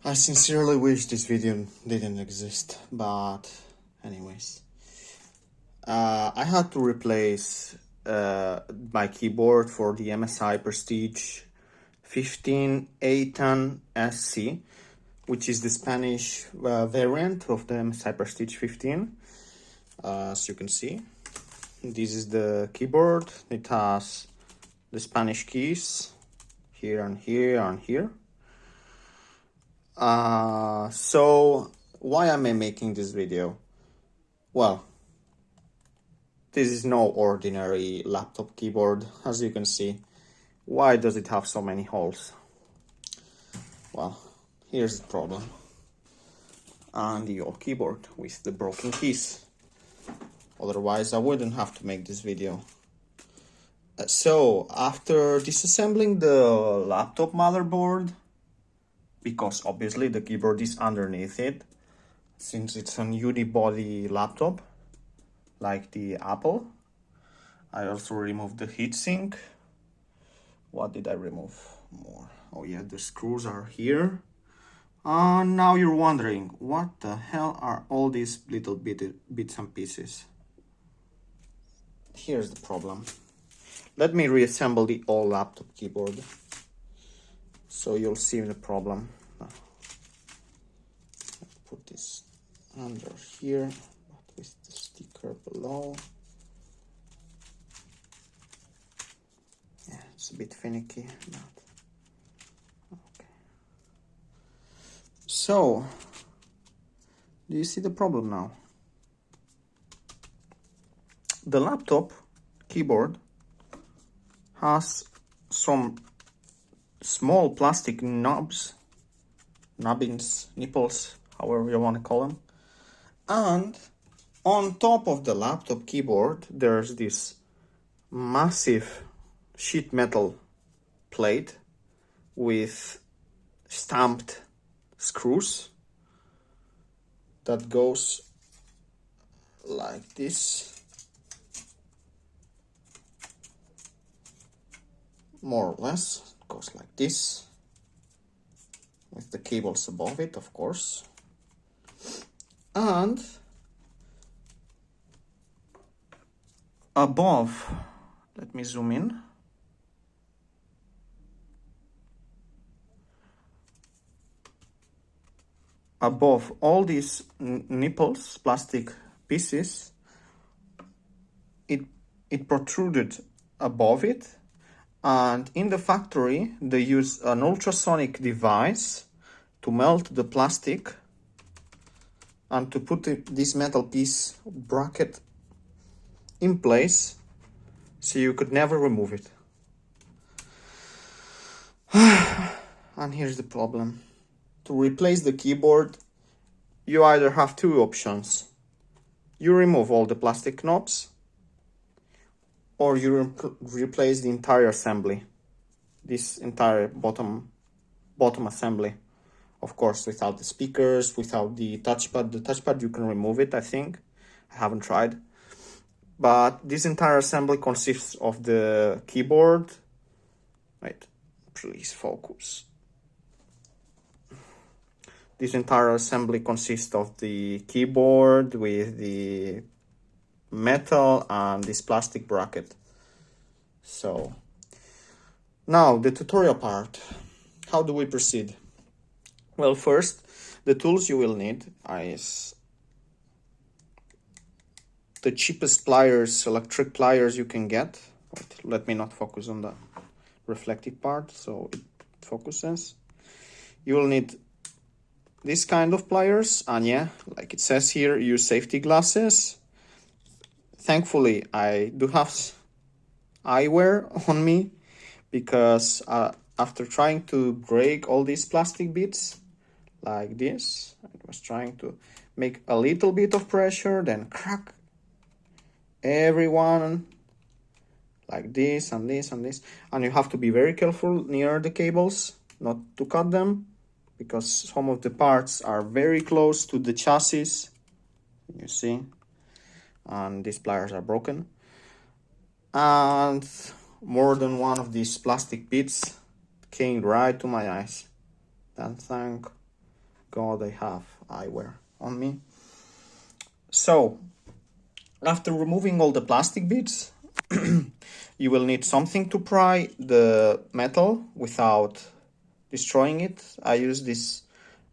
I sincerely wish this video didn't exist, but anyways. I had to replace my keyboard for the MSI Prestige 15 A10SC, which is the Spanish variant of the MSI Prestige 15. As you can see, this is the keyboard. It has the Spanish keys here and here and here. So why am I making this video? Well, this is no ordinary laptop keyboard, as you can see. Why does it have so many holes? Well, here's the problem. And the old keyboard with the broken keys. Otherwise, I wouldn't have to make this video. So, after disassembling the laptop motherboard, because obviously the keyboard is underneath it, since it's an unibody laptop, like the Apple. I also removed the heatsink. What did I remove more? Oh yeah, the screws are here. Now you're wondering, what the hell are all these little bits and pieces? Here's the problem. Let me reassemble the old laptop keyboard, so you'll see the problem. Put this under here, but with the sticker below. Yeah, it's a bit finicky, but okay. So, do you see the problem now? The laptop keyboard has some small plastic knobs, nubbins, nipples, however you want to call them. And on top of the laptop keyboard, there's this massive sheet metal plate with stamped screws that goes like this, more or less. It goes like this, with the cables above it, of course. And above, let me zoom in. Above all these nipples, plastic pieces, it protruded above it. And in the factory, they use an ultrasonic device to melt the plastic and to put this metal piece bracket in place, so you could never remove it. And here's the problem. To replace the keyboard, you either have two options. You remove all the plastic knobs, or you replace the entire assembly, this entire bottom assembly. Of course, without the speakers, without the touchpad. The touchpad, you can remove it, I think. I haven't tried. But this entire assembly consists of the keyboard. Wait, please focus. This entire assembly consists of the keyboard with the metal and this plastic bracket. So now the tutorial part. How do we proceed? Well, first, the tools you will need is the cheapest pliers, electric pliers you can get. Wait, let me not focus on the reflective part so it focuses. You will need this kind of pliers, and yeah, like it says here, use safety glasses. Thankfully, I do have eyewear on me, because after trying to break all these plastic bits like this, I was trying to make a little bit of pressure, then crack everyone like this and this and this. And you have to be very careful near the cables not to cut them, because some of the parts are very close to the chassis, you see, and these pliers are broken. And more than one of these plastic bits came right to my eyes. Then thank God, I have eyewear on me. So, after removing all the plastic bits, you will need something to pry the metal without destroying it. I use this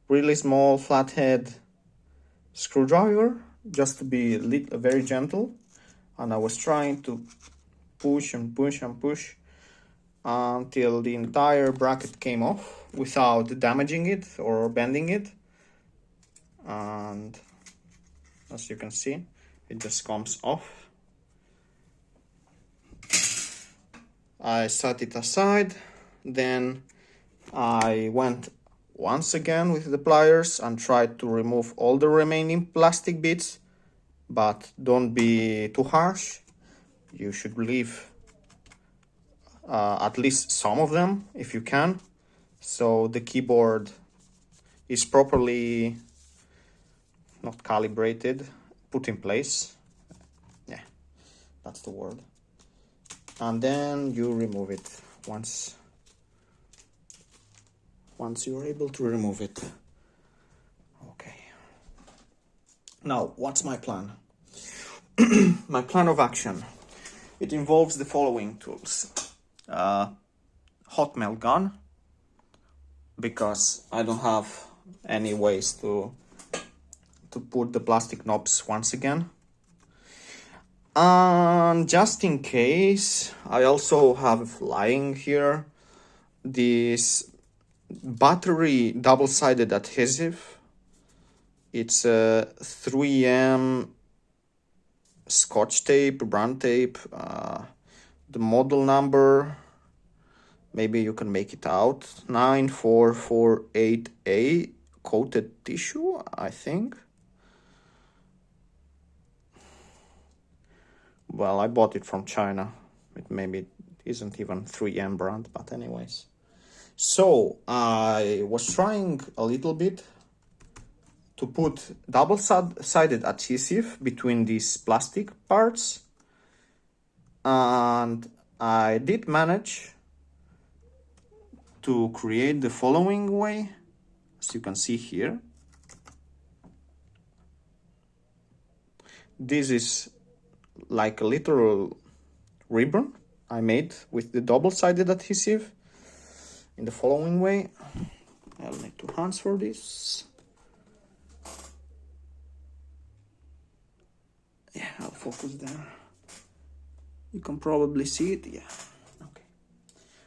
really small flathead screwdriver just to be very gentle, and I was trying to push and push and push until the entire bracket came off without damaging it or bending it. And as you can see, it just comes off. I set it aside, then I went once again with the pliers and tried to remove all the remaining plastic bits, but don't be too harsh. You should leave at least some of them if you can, so the keyboard is properly not calibrated, put in place. Yeah, that's the word. And then you remove it once you're able to remove it. Okay. Now, what's my plan? My plan of action. It involves the following tools. Hot melt gun, because I don't have any ways to put the plastic knobs once again. And just in case, I also have lying here this battery double-sided adhesive. It's a 3M Scotch tape, brand tape. The model number, maybe you can make it out, 9448A, coated tissue, I think. Well, I bought it from China. Maybe isn't even 3M brand, but anyways. So I was trying a little bit to put double-sided adhesive between these plastic parts, and I did manage to create the following way, as you can see here. This is like a literal ribbon I made with the double-sided adhesive in the following way. I'll need 2 hands for this. Yeah, I'll focus there. You can probably see it. Yeah, okay.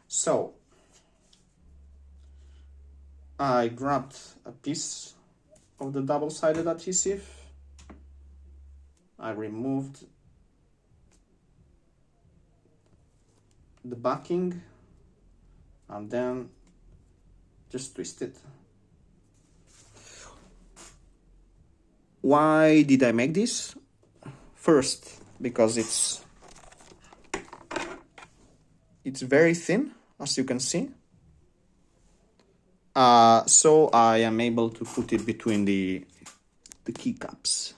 So I grabbed a piece of the double-sided adhesive. I removed the backing and then just twist it. Why did I make this? First, because it's very thin, as you can see. So I am able to put it between the keycaps.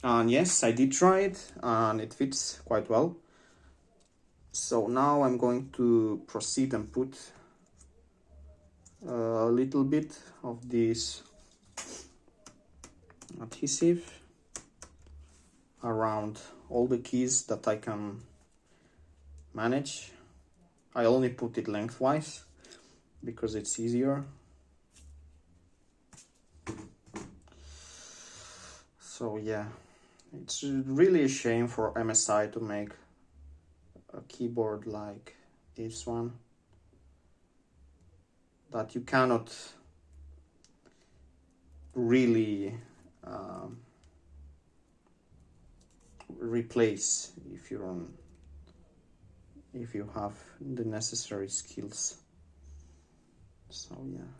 And yes, I did try it, and it fits quite well. So now I'm going to proceed and put a little bit of this adhesive around all the keys that I can manage. I only put it lengthwise because it's easier. So yeah, it's really a shame for MSI to make a keyboard like this one that you cannot really replace if you have the necessary skills. So yeah,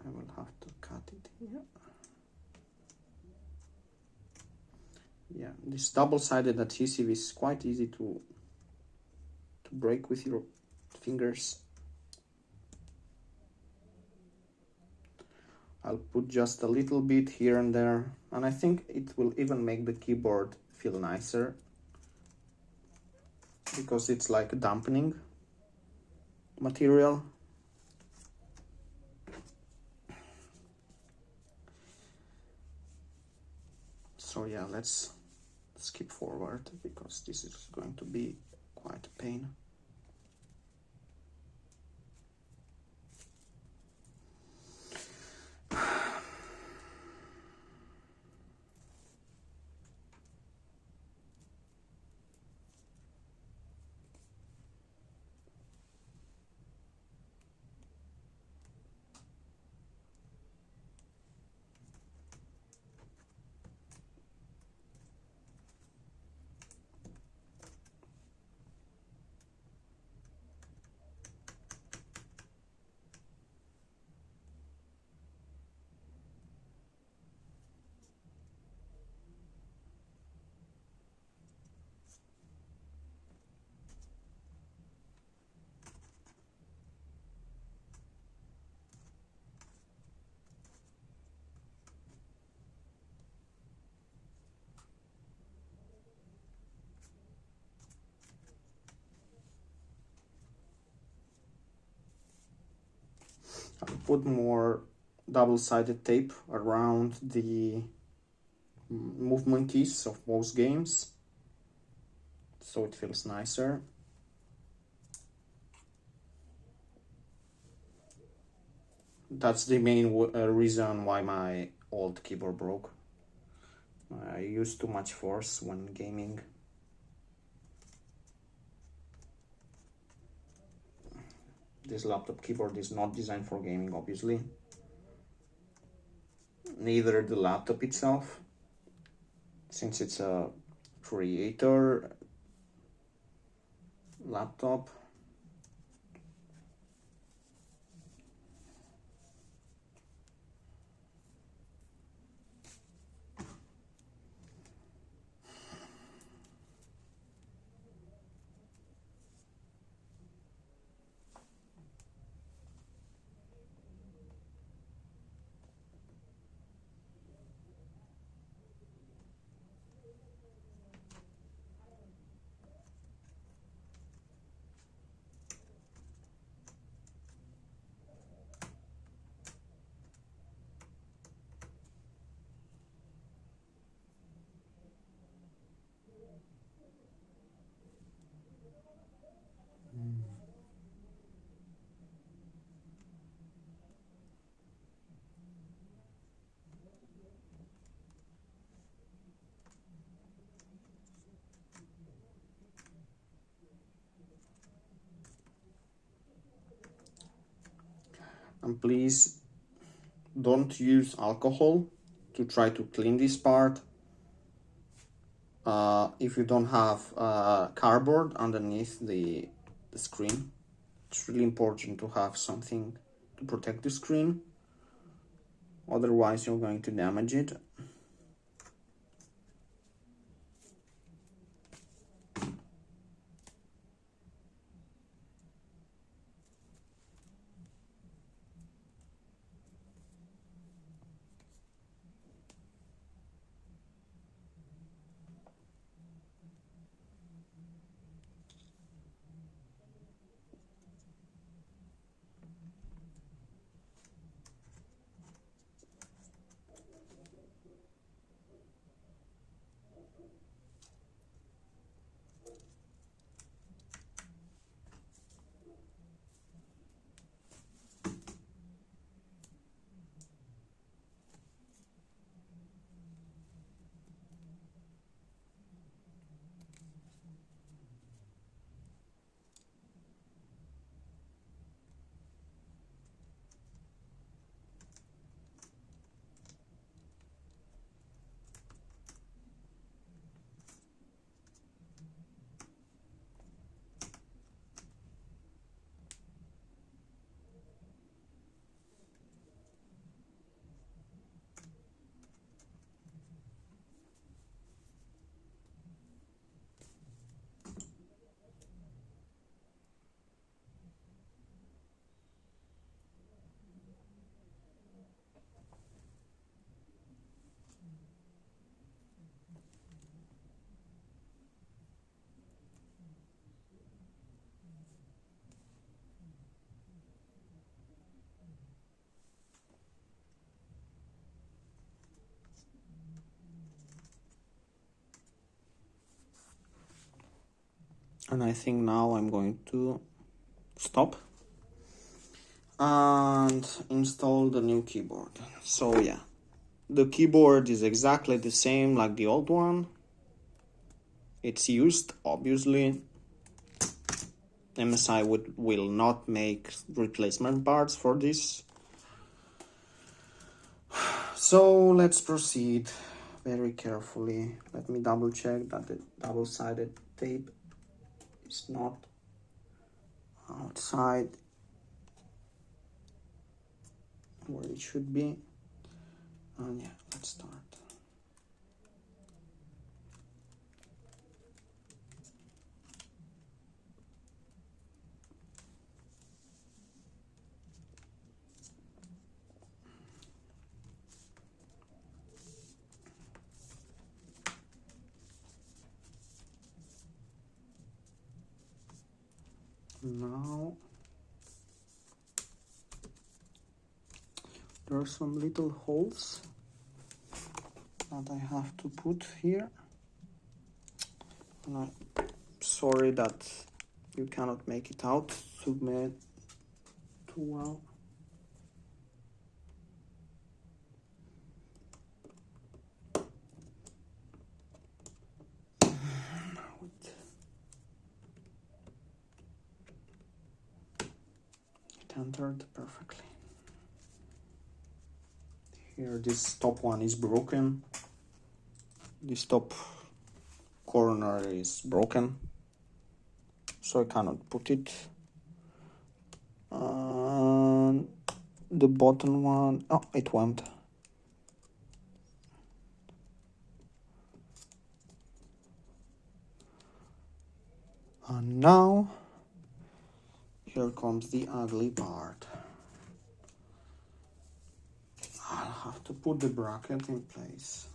I will have to cut it here. Yeah, this double-sided adhesive is quite easy to break with your fingers. I'll put just a little bit here and there, and I think it will even make the keyboard feel nicer because it's like a dampening material. So yeah, let's skip forward because this is going to be quite a pain. I'll put more double-sided tape around the movement keys of most games so it feels nicer. That's the main reason why my old keyboard broke. I used too much force when gaming. This laptop keyboard is not designed for gaming, obviously. Neither the laptop itself, since it's a creator laptop. And please don't use alcohol to try to clean this part. If you don't have cardboard underneath the screen, it's really important to have something to protect the screen, otherwise you're going to damage it. And I think now I'm going to stop and install the new keyboard. So yeah, the keyboard is exactly the same like the old one. It's used, obviously. MSI will not make replacement parts for this. So let's proceed very carefully. Let me double check that the double-sided tape is not outside where it should be. And yeah, let's start. Now there are some little holes that I have to put here. And I'm sorry that you cannot make it out too well. It entered perfectly. Here, this top one is broken. This top corner is broken, so I cannot put it. The bottom one, oh, it went. And now, here comes the ugly part. I'll have to put the bracket in place.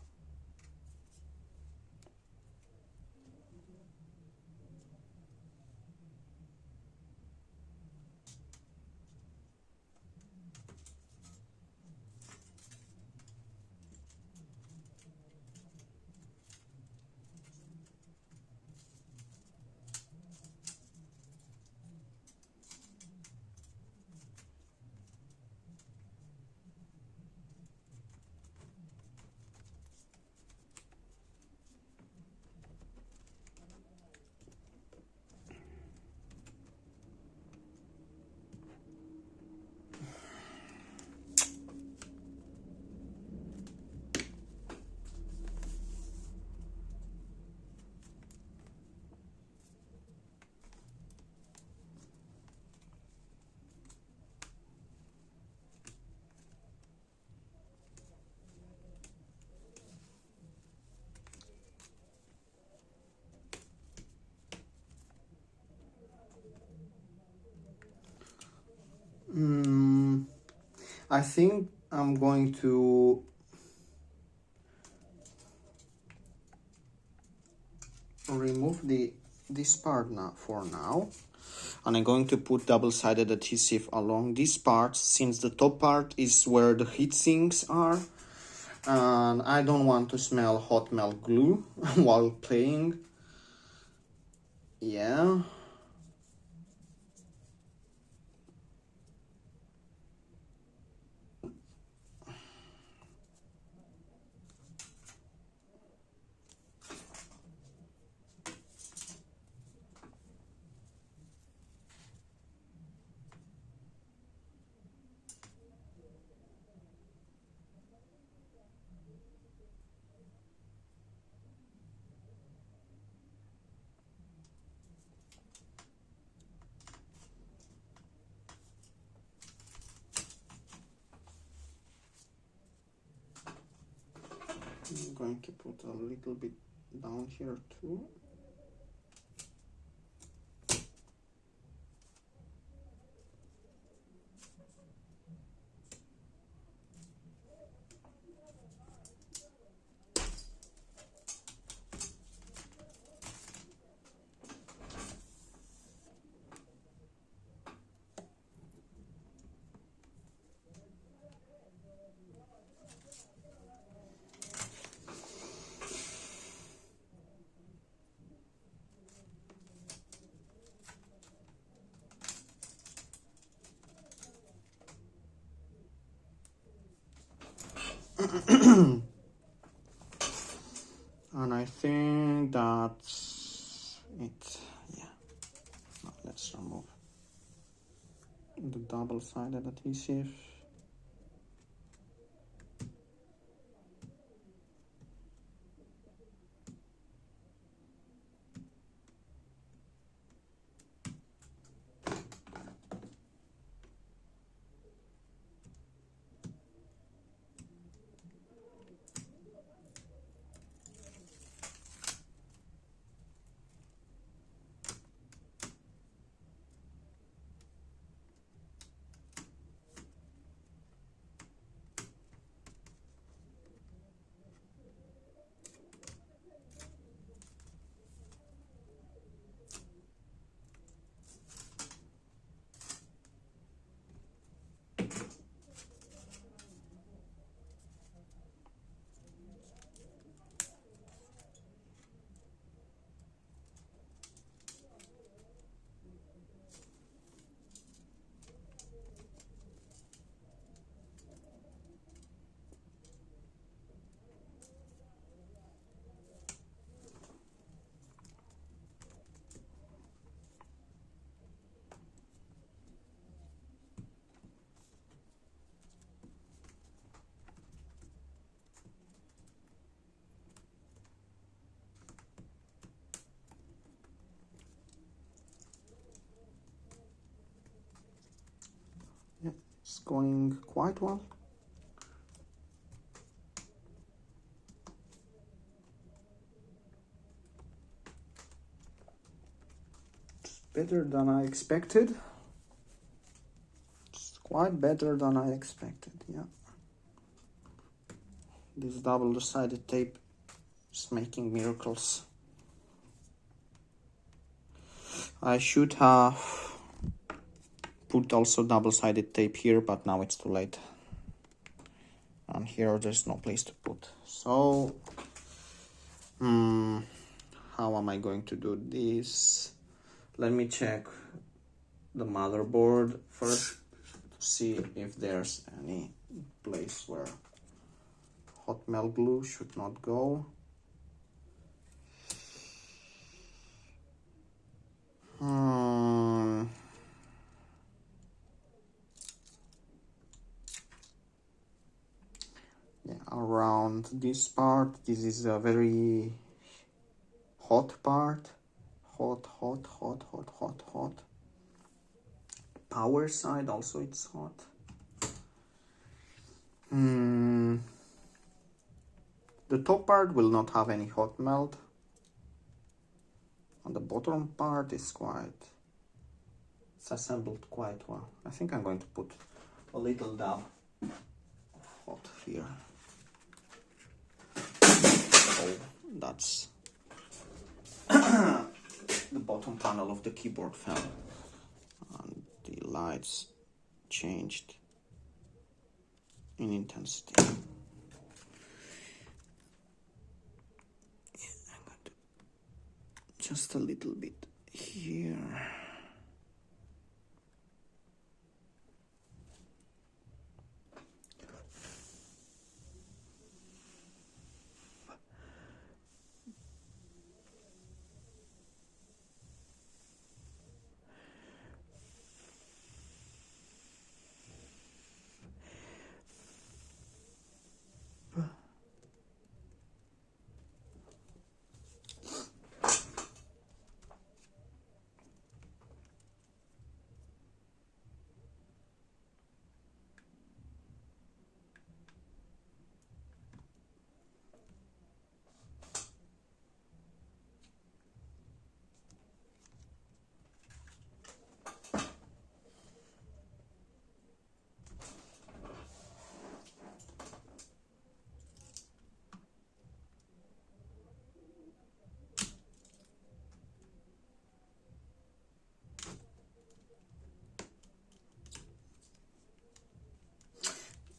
I think I'm going to remove this part now for now, and I'm going to put double-sided adhesive along this part, since the top part is where the heat sinks are, and I don't want to smell hot melt glue while playing. Yeah. I'm going to put a little bit down here too. And I think that's it. Yeah. Now let's remove the double-sided adhesive. Yeah, it's going quite well. It's better than I expected. It's quite better than I expected, yeah. This double-sided tape is making miracles. I should have put also double-sided tape here, but now it's too late. And here there's no place to put. So, how am I going to do this? Let me check the motherboard first to see if there's any place where hot melt glue should not go. Yeah, around this part, this is a very hot part. Hot. Power side also it's hot. The top part will not have any hot melt. And the bottom part is it's assembled quite well. I think I'm going to put a little dab of hot here. Oh, that's the bottom panel of the keyboard fell. And the lights changed in intensity. I'm going to just a little bit here.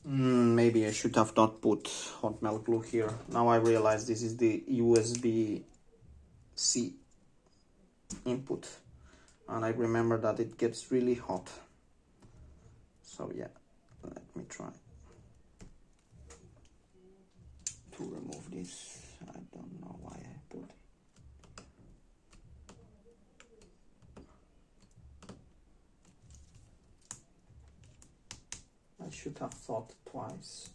Maybe I should have not put hot melt glue here. Now I realize this is the USB-C input, and I remember that it gets really hot. So yeah, let me try. to remove this. I don't know why I put it. I should have thought twice.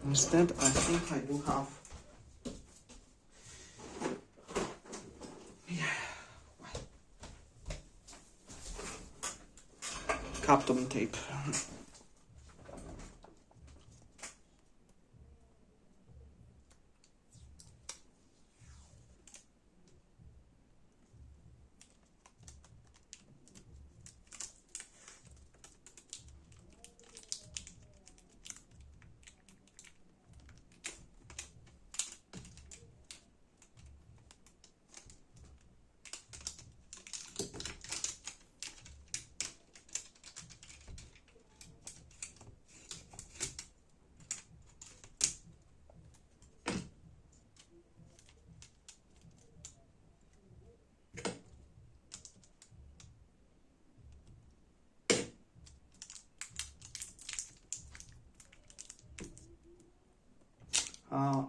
Instead, I think I do have Captain tape.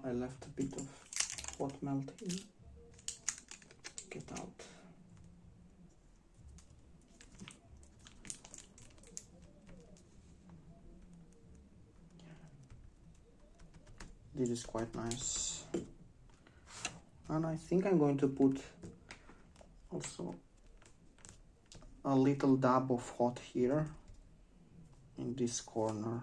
I left a bit of hot melt here. Get out. This is quite nice. And I think I'm going to put also a little dab of hot here in this corner.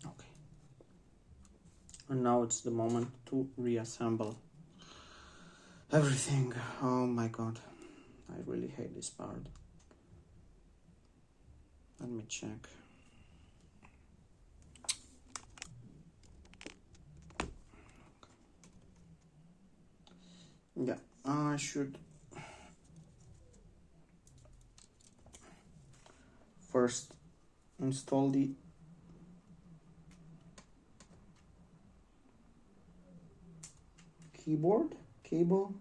Okay. And now it's the moment to reassemble everything. Oh my god, I really hate this part. Let me check. Yeah, I should first install the keyboard cable.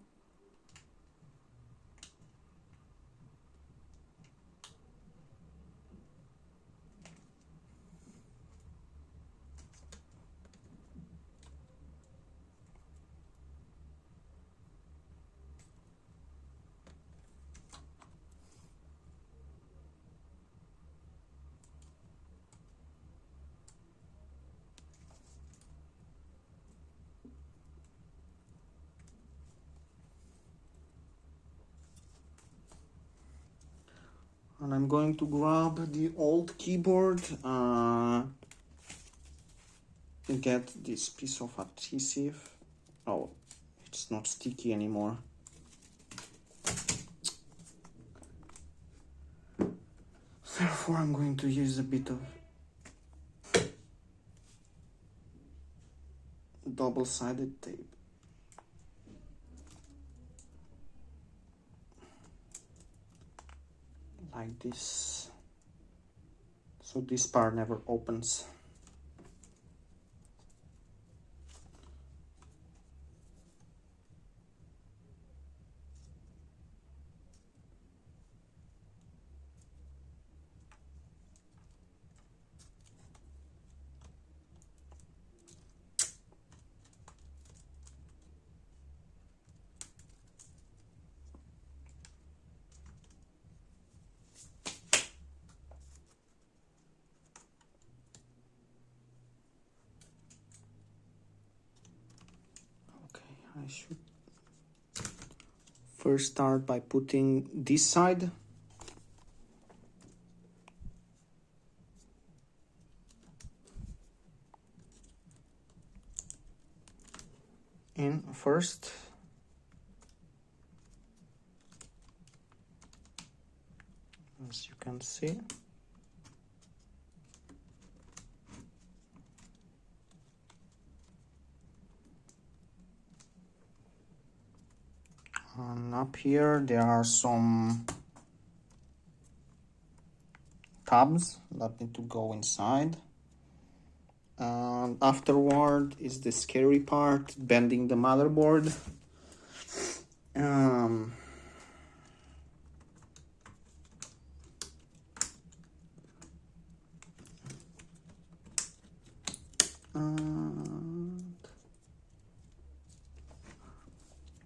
And I'm going to grab the old keyboard, get this piece of adhesive. Oh, it's not sticky anymore. Therefore, I'm going to use a bit of double-sided tape. Like this, so this part never opens. I should first start by putting this side in first. As you can see. And up here there are some tabs that need to go inside. And afterward is the scary part, bending the motherboard. And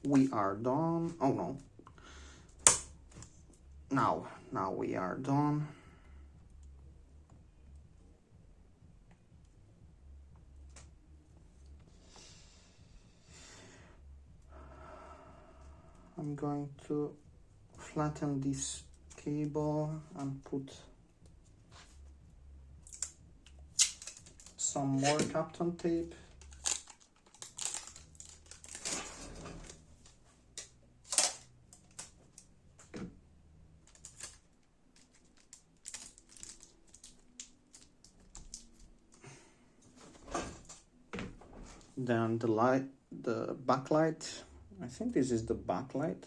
we are done. Oh no. Now we are done. I'm going to flatten this cable and put some more Kapton tape. Then the backlight. I think this is the backlight.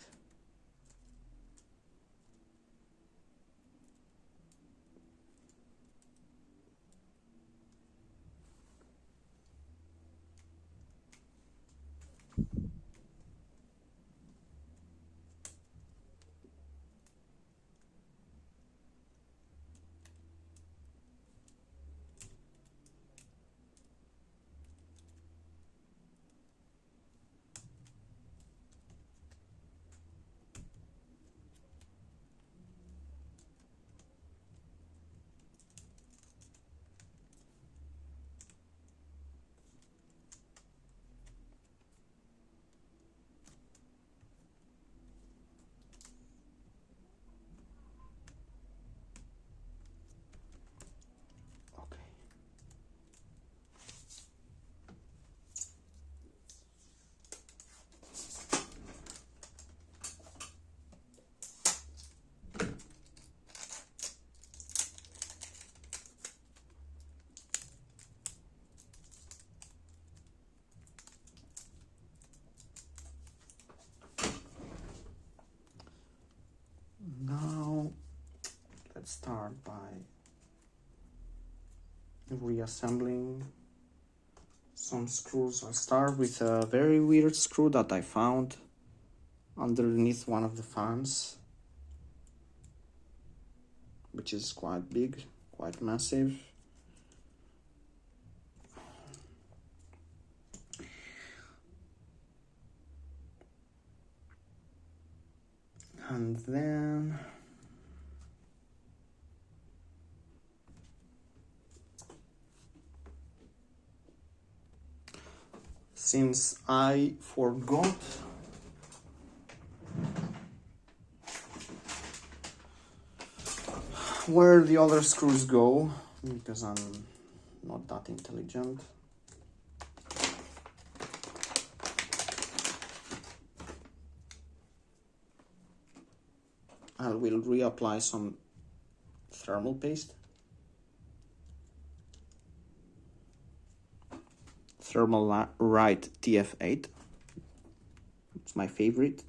Now let's start by reassembling some screws. I'll start with a very weird screw that I found underneath one of the fans, which is quite big, quite massive. And then since I forgot where the other screws go, because I'm not that intelligent, I will reapply some thermal paste. Thermalite TF8. It's my favorite.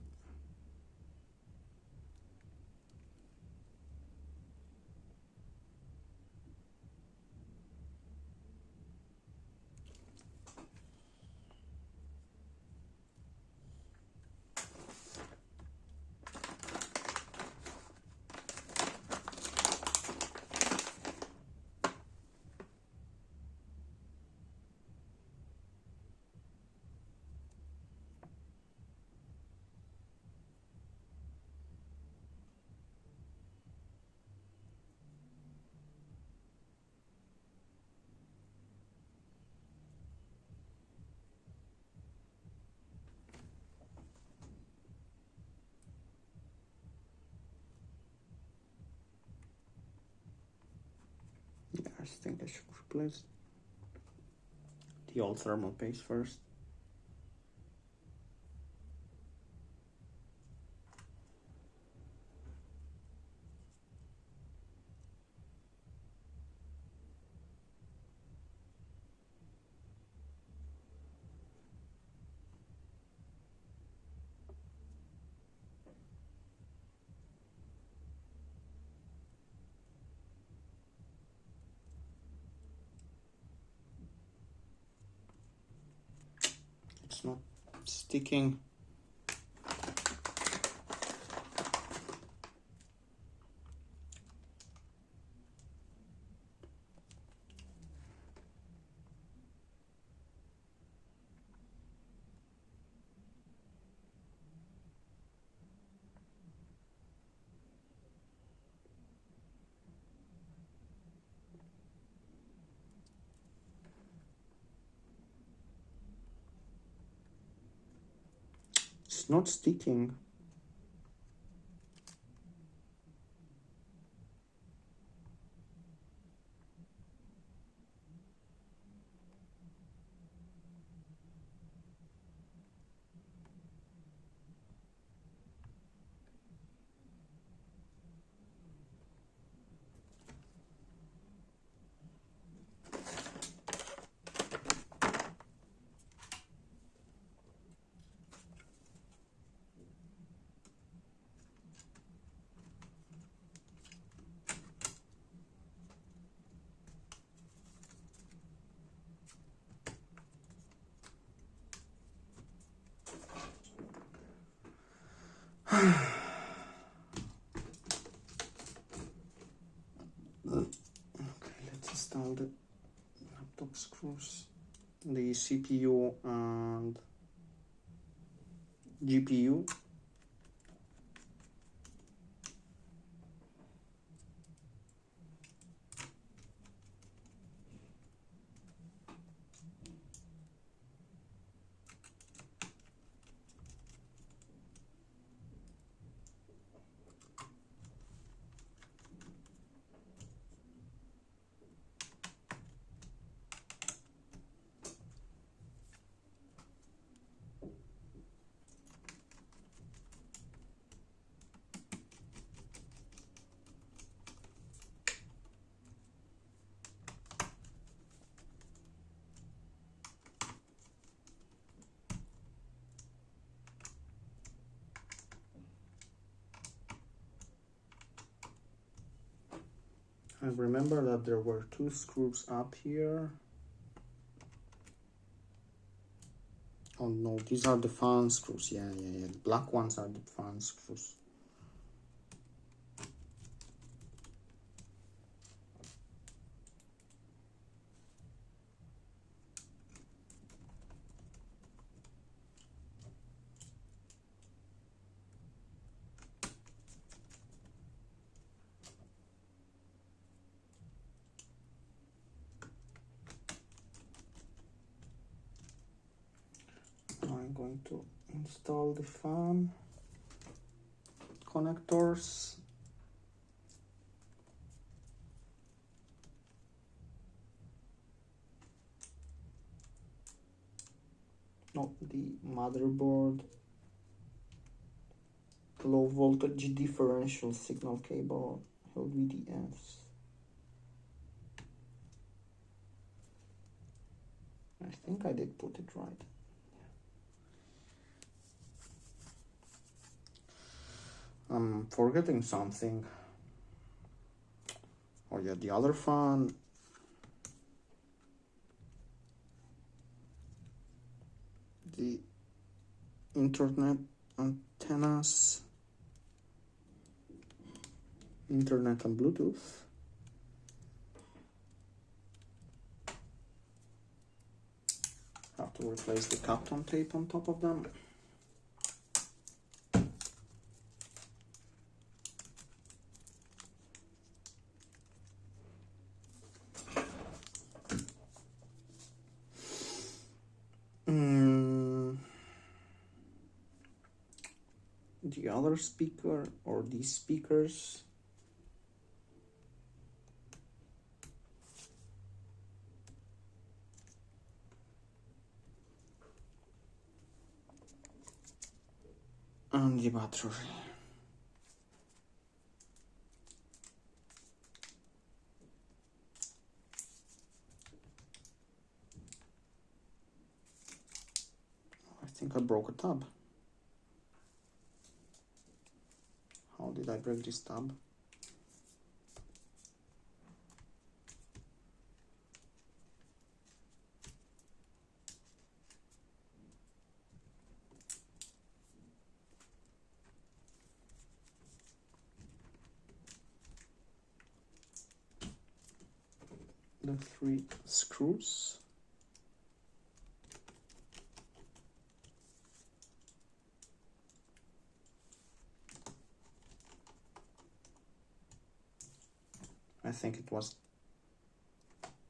I think I should replace the old thermal paste first. it's not sticking. It's not sticking. Okay, let's install the laptop screws, the CPU and GPU. I remember that there were two screws up here. Oh no, these are the fan screws. Yeah. The black ones are the fan screws. I'm going to install the fan connectors. No, the motherboard, low voltage differential signal cable, LVDS. I think I did put it right. I'm forgetting something. Oh yeah, the other fan. The internet antennas. Internet and Bluetooth. Have to replace the Kapton tape on top of them. The other speaker or these speakers. And the battery. I think I broke a tab. How did I break this tab? the 3 screws. I think it was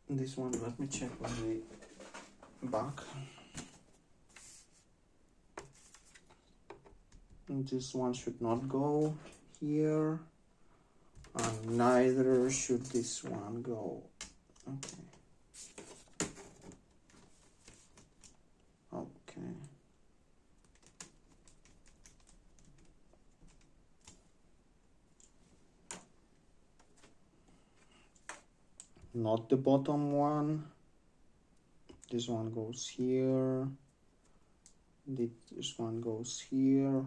this one. Let me check on the back. This one should not go here, and neither should this one go. Okay. Okay. Not the bottom one. This one goes here. This one goes here.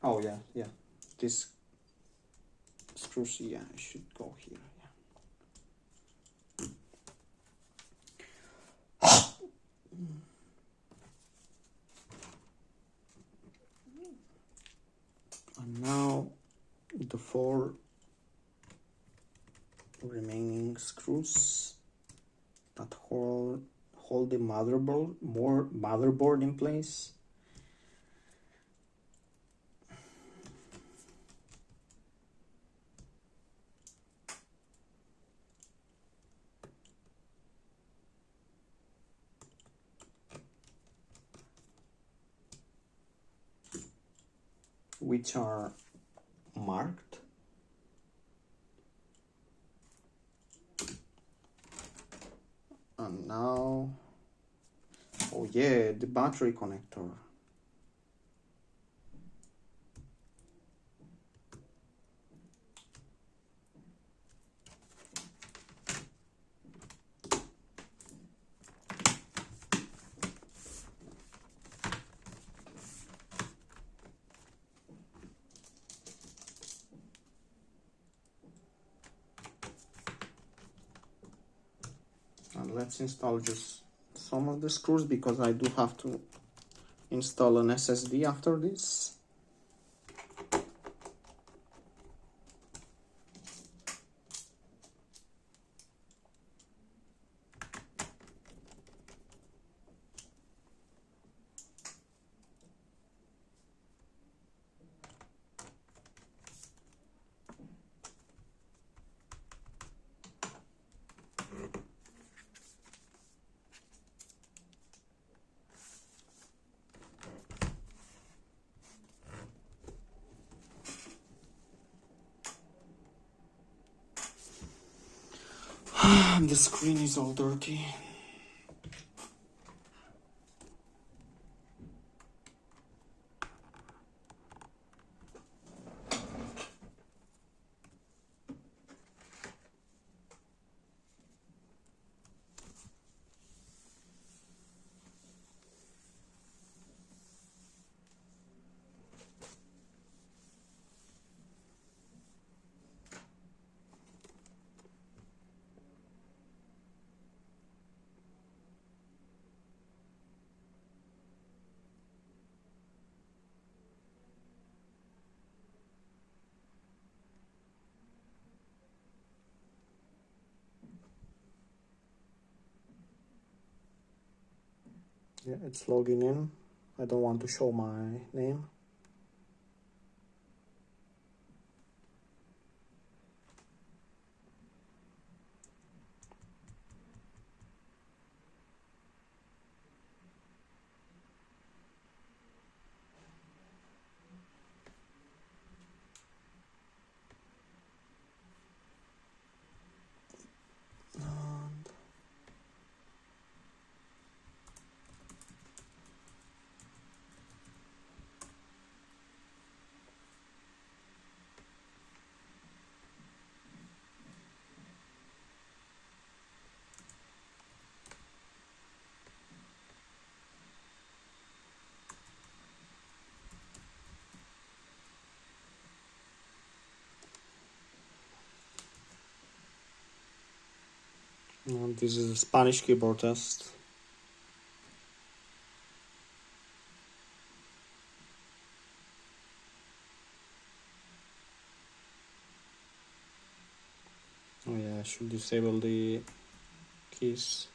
Oh yeah, yeah. This screws, yeah, it should go here. Yeah. And now the 4 remaining screws that hold the motherboard in place. Which are marked. And now, oh yeah, the battery connector. And let's install just some of the screws, because I do have to install an SSD after this. The screen is all dirty. Yeah, it's logging in. I don't want to show my name. And this is a Spanish keyboard test. Oh yeah, I should disable the keys.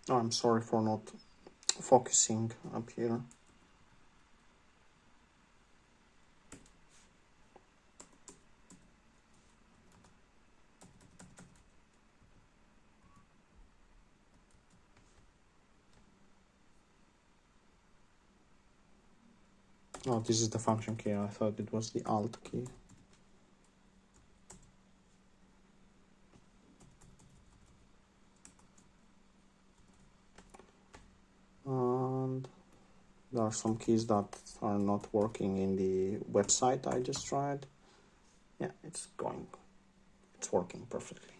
Oh, I'm sorry for not focusing up here. Oh, this is the function key. I thought it was the Alt key. And there are some keys that are not working in the website I just tried. Yeah, it's working perfectly.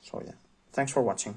So yeah, thanks for watching.